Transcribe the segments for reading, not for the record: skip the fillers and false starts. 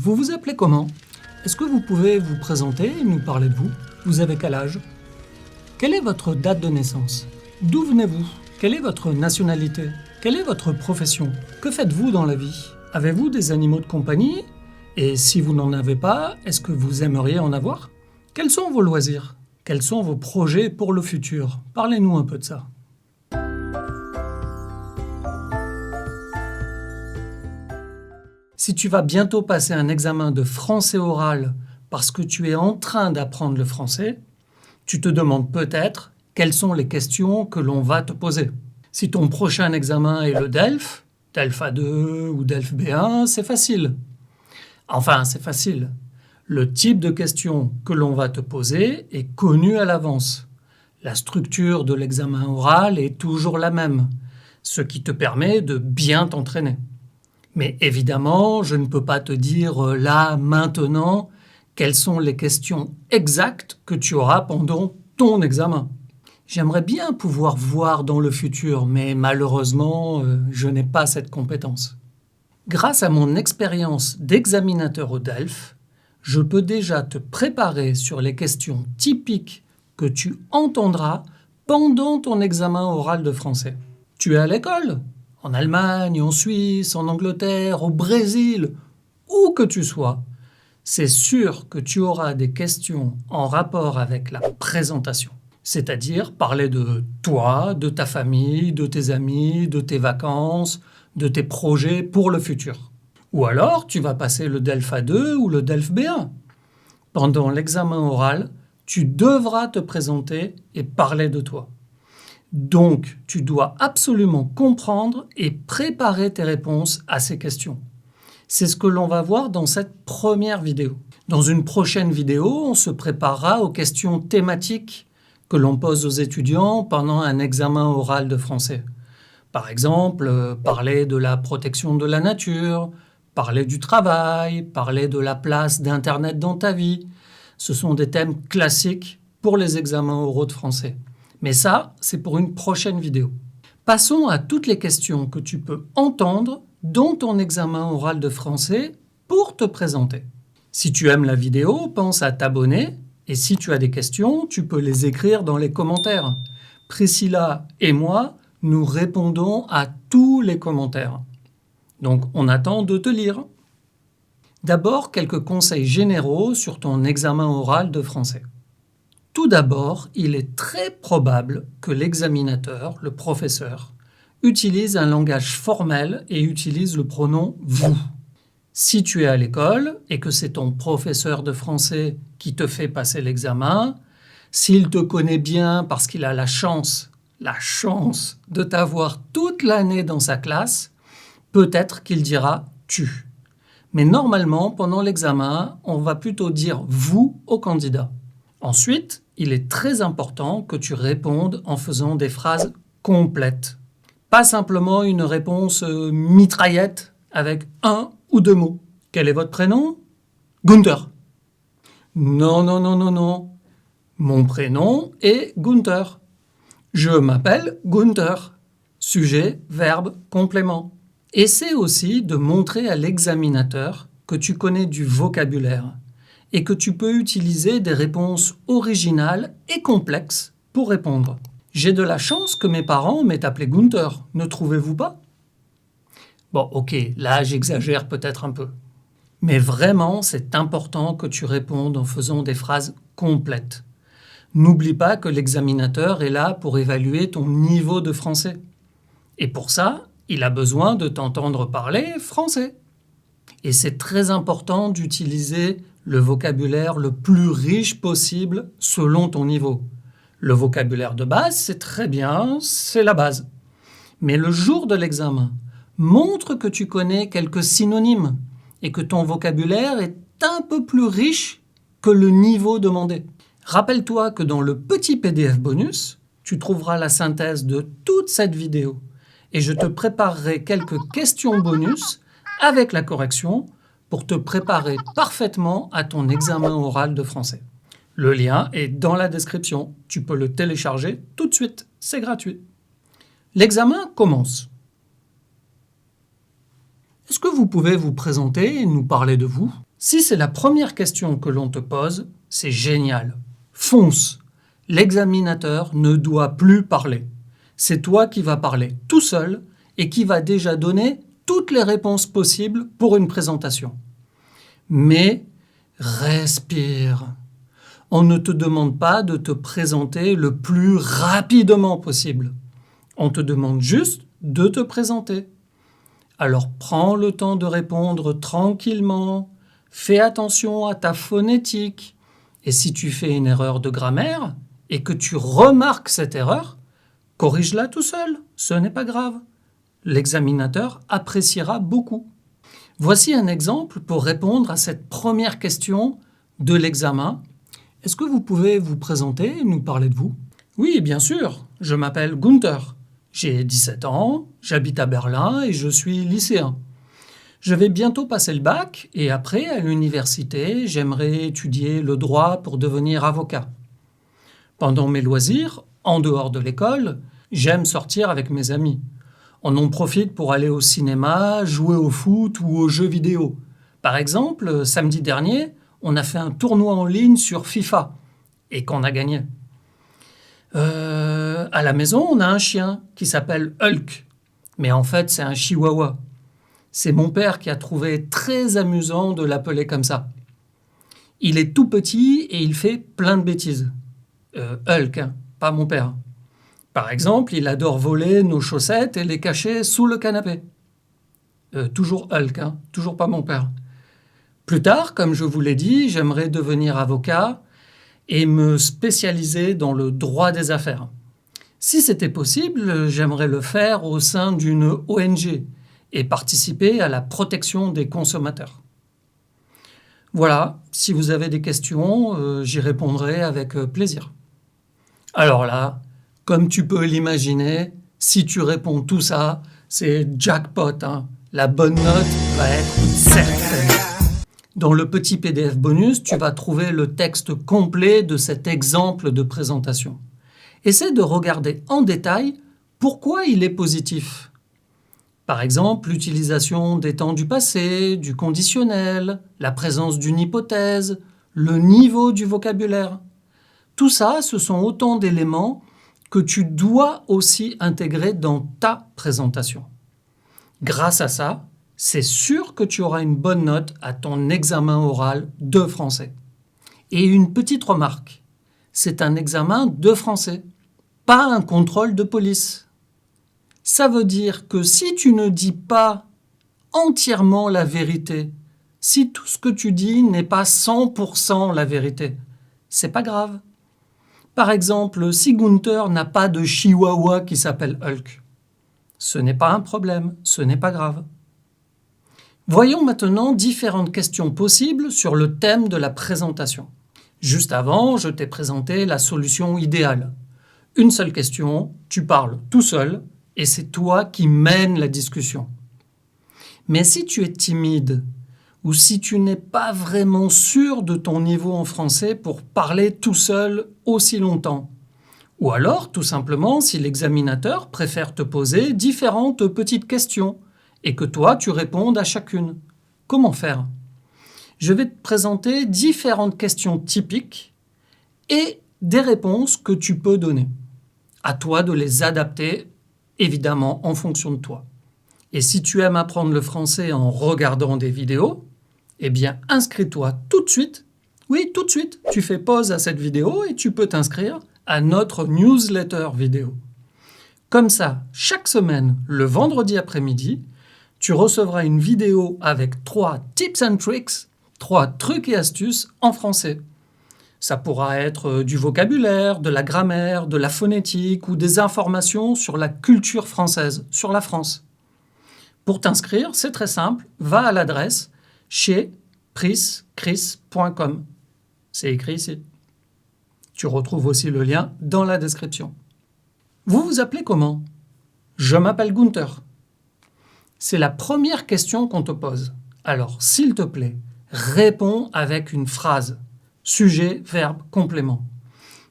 Vous vous appelez comment? Est-ce que vous pouvez vous présenter et nous parler de vous? Vous avez quel âge? Quelle est votre date de naissance? D'où venez-vous? Quelle est votre nationalité? Quelle est votre profession? Que faites-vous dans la vie? Avez-vous des animaux de compagnie? Et si vous n'en avez pas, est-ce que vous aimeriez en avoir? Quels sont vos loisirs? Quels sont vos projets pour le futur? Parlez-nous un peu de ça. Si tu vas bientôt passer un examen de français oral parce que tu es en train d'apprendre le français, tu te demandes peut-être quelles sont les questions que l'on va te poser. Si ton prochain examen est le DELF, DELF A2 ou DELF B1, c'est facile. Enfin, c'est facile. Le type de questions que l'on va te poser est connu à l'avance. La structure de l'examen oral est toujours la même, ce qui te permet de bien t'entraîner. Mais évidemment, je ne peux pas te dire là, maintenant, quelles sont les questions exactes que tu auras pendant ton examen. J'aimerais bien pouvoir voir dans le futur, mais malheureusement, je n'ai pas cette compétence. Grâce à mon expérience d'examinateur au DELF, je peux déjà te préparer sur les questions typiques que tu entendras pendant ton examen oral de français. Tu es à l'école ? En Allemagne, en Suisse, en Angleterre, au Brésil, où que tu sois, c'est sûr que tu auras des questions en rapport avec la présentation. C'est-à-dire parler de toi, de ta famille, de tes amis, de tes vacances, de tes projets pour le futur. Ou alors, tu vas passer le DELF A2 ou le DELF B1. Pendant l'examen oral, tu devras te présenter et parler de toi. Donc, tu dois absolument comprendre et préparer tes réponses à ces questions. C'est ce que l'on va voir dans cette première vidéo. Dans une prochaine vidéo, on se préparera aux questions thématiques que l'on pose aux étudiants pendant un examen oral de français. Par exemple, parler de la protection de la nature, parler du travail, parler de la place d'Internet dans ta vie. Ce sont des thèmes classiques pour les examens oraux de français. Mais ça, c'est pour une prochaine vidéo. Passons à toutes les questions que tu peux entendre dans ton examen oral de français pour te présenter. Si tu aimes la vidéo, pense à t'abonner et si tu as des questions, tu peux les écrire dans les commentaires. Priscilla et moi, nous répondons à tous les commentaires. Donc, on attend de te lire. D'abord, quelques conseils généraux sur ton examen oral de français. Tout d'abord, il est très probable que l'examinateur, le professeur, utilise un langage formel et utilise le pronom « vous ». Si tu es à l'école et que c'est ton professeur de français qui te fait passer l'examen, s'il te connaît bien parce qu'il a la chance de t'avoir toute l'année dans sa classe, peut-être qu'il dira « tu ». Mais normalement, pendant l'examen, on va plutôt dire « vous » au candidat. Ensuite, il est très important que tu répondes en faisant des phrases complètes. Pas simplement une réponse mitraillette avec un ou deux mots. Quel est votre prénom? Gunther. Non, non, non, non, non. Mon prénom est Gunther. Je m'appelle Gunther. Sujet, verbe, complément. Essaie aussi de montrer à l'examinateur que tu connais du vocabulaire et que tu peux utiliser des réponses originales et complexes pour répondre. J'ai de la chance que mes parents m'aient appelé Gunther, ne trouvez-vous pas? Bon, ok, là j'exagère peut-être un peu. Mais vraiment, c'est important que tu répondes en faisant des phrases complètes. N'oublie pas que l'examinateur est là pour évaluer ton niveau de français. Et pour ça, il a besoin de t'entendre parler français. Et c'est très important d'utiliser le vocabulaire le plus riche possible selon ton niveau. Le vocabulaire de base, c'est très bien, c'est la base. Mais le jour de l'examen, montre que tu connais quelques synonymes et que ton vocabulaire est un peu plus riche que le niveau demandé. Rappelle-toi que dans le petit PDF bonus, tu trouveras la synthèse de toute cette vidéo et je te préparerai quelques questions bonus avec la correction pour te préparer parfaitement à ton examen oral de français. Le lien est dans la description. Tu peux le télécharger tout de suite. C'est gratuit. L'examen commence. Est-ce que vous pouvez vous présenter et nous parler de vous? Si c'est la première question que l'on te pose, c'est génial. Fonce. L'examinateur ne doit plus parler. C'est toi qui vas parler tout seul et qui va déjà donner toutes les réponses possibles pour une présentation. Mais respire. On ne te demande pas de te présenter le plus rapidement possible. On te demande juste de te présenter. Alors prends le temps de répondre tranquillement, fais attention à ta phonétique. Et si tu fais une erreur de grammaire et que tu remarques cette erreur, corrige-la tout seul, ce n'est pas grave. L'examinateur appréciera beaucoup. Voici un exemple pour répondre à cette première question de l'examen. Est-ce que vous pouvez vous présenter et nous parler de vous? Oui, bien sûr, je m'appelle Gunther. J'ai 17 ans, j'habite à Berlin et je suis lycéen. Je vais bientôt passer le bac et après, à l'université, j'aimerais étudier le droit pour devenir avocat. Pendant mes loisirs, en dehors de l'école, j'aime sortir avec mes amis. On en profite pour aller au cinéma, jouer au foot ou aux jeux vidéo. Par exemple, samedi dernier, on a fait un tournoi en ligne sur FIFA et qu'on a gagné. À la maison, on a un chien qui s'appelle Hulk. Mais en fait, c'est un chihuahua. C'est mon père qui a trouvé très amusant de l'appeler comme ça. Il est tout petit et il fait plein de bêtises. Hulk, hein, pas mon père. Par exemple, il adore voler nos chaussettes et les cacher sous le canapé. Toujours Hulk, hein, toujours pas mon père. Plus tard, comme je vous l'ai dit, j'aimerais devenir avocat et me spécialiser dans le droit des affaires. Si c'était possible, j'aimerais le faire au sein d'une ONG et participer à la protection des consommateurs. Voilà, si vous avez des questions, j'y répondrai avec plaisir. Alors là, comme tu peux l'imaginer, si tu réponds tout ça, c'est jackpot, hein. La bonne note va être certaine. Dans le petit PDF bonus, tu vas trouver le texte complet de cet exemple de présentation. Essaie de regarder en détail pourquoi il est positif. Par exemple, l'utilisation des temps du passé, du conditionnel, la présence d'une hypothèse, le niveau du vocabulaire. Tout ça, ce sont autant d'éléments que tu dois aussi intégrer dans ta présentation. Grâce à ça, c'est sûr que tu auras une bonne note à ton examen oral de français. Et une petite remarque, c'est un examen de français, pas un contrôle de police. Ça veut dire que si tu ne dis pas entièrement la vérité, si tout ce que tu dis n'est pas 100% la vérité, c'est pas grave. Par exemple, si Gunther n'a pas de chihuahua qui s'appelle Hulk, ce n'est pas un problème, ce n'est pas grave. Voyons maintenant différentes questions possibles sur le thème de la présentation. Juste avant, je t'ai présenté la solution idéale. Une seule question, tu parles tout seul et c'est toi qui mènes la discussion. Mais si tu es timide ou si tu n'es pas vraiment sûr de ton niveau en français pour parler tout seul aussi longtemps, ou alors tout simplement si l'examinateur préfère te poser différentes petites questions et que toi tu répondes à chacune. Comment faire? Je vais te présenter différentes questions typiques et des réponses que tu peux donner. À toi de les adapter, évidemment, en fonction de toi. Et si tu aimes apprendre le français en regardant des vidéos, eh bien, inscris-toi tout de suite. Oui, tout de suite. Tu fais pause à cette vidéo et tu peux t'inscrire à notre newsletter vidéo. Comme ça, chaque semaine, le vendredi après-midi, tu recevras une vidéo avec 3 tips and tricks, 3 trucs et astuces en français. Ça pourra être du vocabulaire, de la grammaire, de la phonétique ou des informations sur la culture française, sur la France. Pour t'inscrire, c'est très simple, va à l'adresse chez prischris.com. C'est écrit ici. Tu retrouves aussi le lien dans la description. Vous vous appelez comment? Je m'appelle Gunther. C'est la première question qu'on te pose. Alors, s'il te plaît, réponds avec une phrase. Sujet, verbe, complément.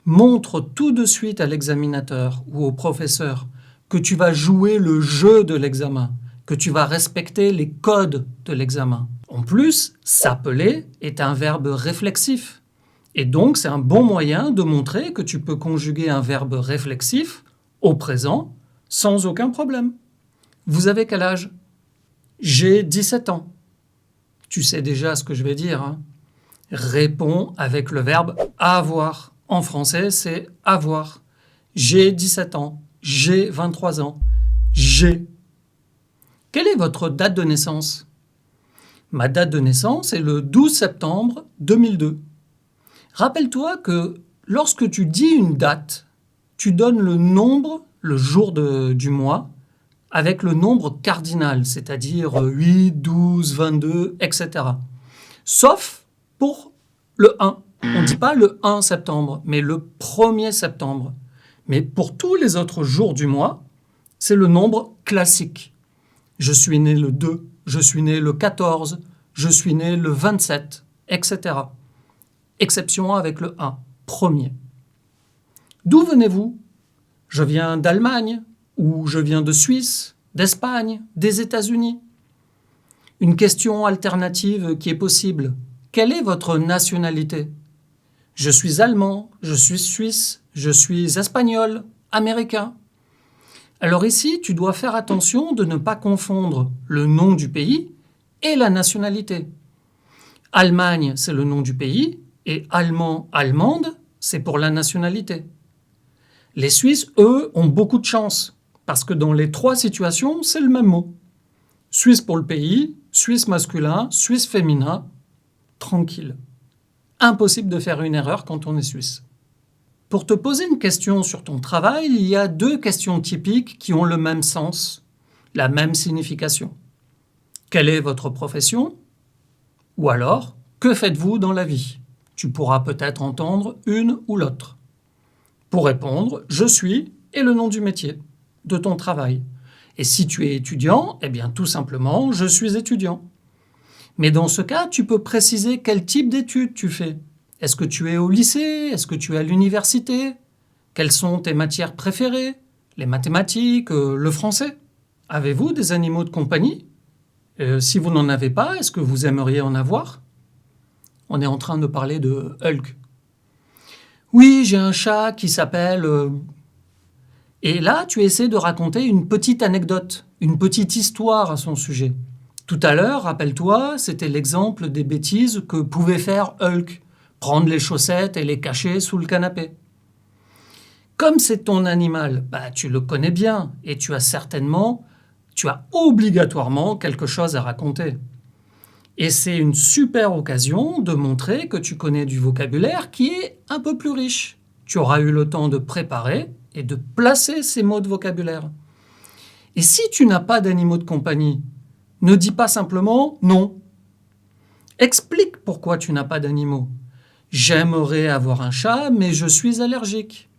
Montre tout de suite à l'examinateur ou au professeur que tu vas jouer le jeu de l'examen, que tu vas respecter les codes de l'examen. En plus, s'appeler est un verbe réflexif. Et donc, c'est un bon moyen de montrer que tu peux conjuguer un verbe réflexif au présent sans aucun problème. Vous avez quel âge? J'ai 17 ans. Tu sais déjà ce que je vais dire, hein? Réponds avec le verbe avoir. En français, c'est avoir. J'ai 17 ans. J'ai 23 ans. J'ai. Quelle est votre date de naissance? Ma date de naissance est le 12 septembre 2002. Rappelle-toi que lorsque tu dis une date, tu donnes le nombre, le jour du mois, avec le nombre cardinal, c'est-à-dire 8, 12, 22, etc. Sauf pour le 1. On ne dit pas le 1 septembre, mais le 1er septembre. Mais pour tous les autres jours du mois, c'est le nombre classique. Je suis né le 2, je suis né le 14, je suis né le 27, etc. Exception avec le 1, premier. D'où venez-vous? Je viens d'Allemagne, ou je viens de Suisse, d'Espagne, des États-Unis. Une question alternative qui est possible. Quelle est votre nationalité? Je suis allemand, je suis suisse, je suis espagnol, américain. Alors ici, tu dois faire attention de ne pas confondre le nom du pays et la nationalité. Allemagne, c'est le nom du pays, et allemand, allemande, c'est pour la nationalité. Les Suisses, eux, ont beaucoup de chance, parce que dans les trois situations, c'est le même mot. Suisse pour le pays, Suisse masculin, Suisse féminin, tranquille. Impossible de faire une erreur quand on est suisse. Pour te poser une question sur ton travail, il y a deux questions typiques qui ont le même sens, la même signification. Quelle est votre profession? Ou alors, que faites-vous dans la vie? Tu pourras peut-être entendre une ou l'autre. Pour répondre, je suis et le nom du métier, de ton travail. Et si tu es étudiant, eh bien tout simplement, je suis étudiant. Mais dans ce cas, tu peux préciser quel type d'études tu fais. Est-ce que tu es au lycée? Est-ce que tu es à l'université? Quelles sont tes matières préférées? Les mathématiques, le français? Avez-vous des animaux de compagnie? Si vous n'en avez pas, est-ce que vous aimeriez en avoir? On est en train de parler de Hulk. Oui, j'ai un chat qui s'appelle... Et là, tu essaies de raconter une petite anecdote, une petite histoire à son sujet. Tout à l'heure, rappelle-toi, c'était l'exemple des bêtises que pouvait faire Hulk. Prendre les chaussettes et les cacher sous le canapé. Comme c'est ton animal, tu le connais bien et tu as obligatoirement quelque chose à raconter. Et c'est une super occasion de montrer que tu connais du vocabulaire qui est un peu plus riche. Tu auras eu le temps de préparer et de placer ces mots de vocabulaire. Et si tu n'as pas d'animaux de compagnie, ne dis pas simplement non. Explique pourquoi tu n'as pas d'animaux. J'aimerais avoir un chat, mais je suis allergique.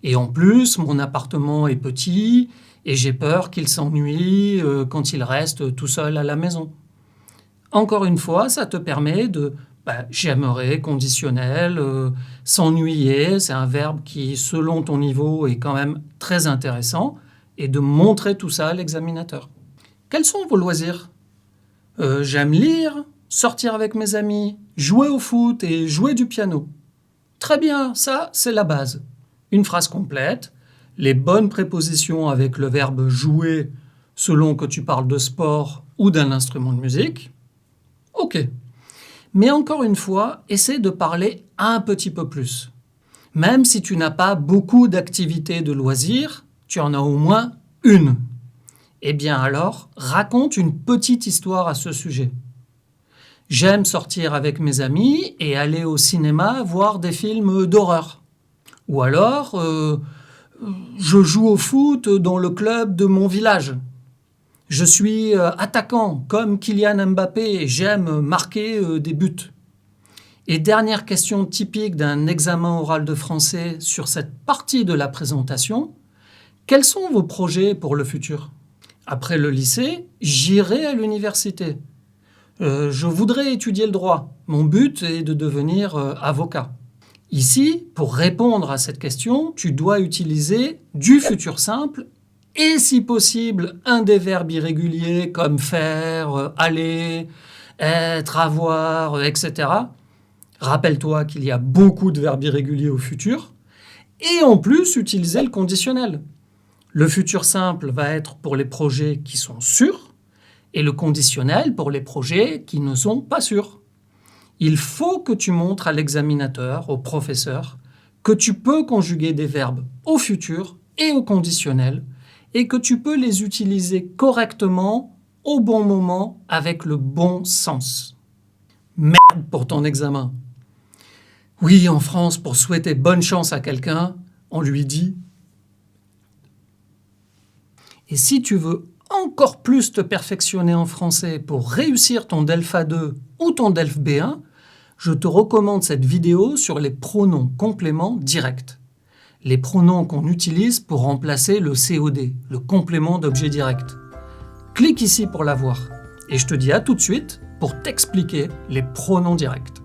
Et en plus, mon appartement est petit et j'ai peur qu'il s'ennuie quand il reste tout seul à la maison. Encore une fois, ça te permet de j'aimerais conditionnel, s'ennuyer, c'est un verbe qui, selon ton niveau, est quand même très intéressant, et de montrer tout ça à l'examinateur. Quels sont vos loisirs? J'aime lire, sortir avec mes amis, jouer au foot et jouer du piano. Très bien, ça, c'est la base. Une phrase complète, les bonnes prépositions avec le verbe jouer selon que tu parles de sport ou d'un instrument de musique. Ok. Mais encore une fois, essaie de parler un petit peu plus. Même si tu n'as pas beaucoup d'activités de loisirs, tu en as au moins une. Eh bien alors, raconte une petite histoire à ce sujet. J'aime sortir avec mes amis et aller au cinéma voir des films d'horreur. Ou alors, je joue au foot dans le club de mon village. Je suis attaquant comme Kylian Mbappé et j'aime marquer des buts. Et dernière question typique d'un examen oral de français sur cette partie de la présentation, quels sont vos projets pour le futur? Après le lycée, j'irai à l'université. Je voudrais étudier le droit. Mon but est de devenir avocat. Ici, pour répondre à cette question, tu dois utiliser du futur simple et si possible un des verbes irréguliers comme faire, aller, être, avoir, etc. Rappelle-toi qu'il y a beaucoup de verbes irréguliers au futur. Et en plus, utiliser le conditionnel. Le futur simple va être pour les projets qui sont sûrs et le conditionnel pour les projets qui ne sont pas sûrs. Il faut que tu montres à l'examinateur, au professeur, que tu peux conjuguer des verbes au futur et au conditionnel et que tu peux les utiliser correctement, au bon moment, avec le bon sens. Merde pour ton examen. Oui, en France, pour souhaiter bonne chance à quelqu'un, on lui dit. Et si tu veux encore plus te perfectionner en français pour réussir ton DELF A2 ou ton DELF B1, je te recommande cette vidéo sur les pronoms compléments directs. Les pronoms qu'on utilise pour remplacer le COD, le complément d'objet direct. Clique ici pour la voir. Et je te dis à tout de suite pour t'expliquer les pronoms directs.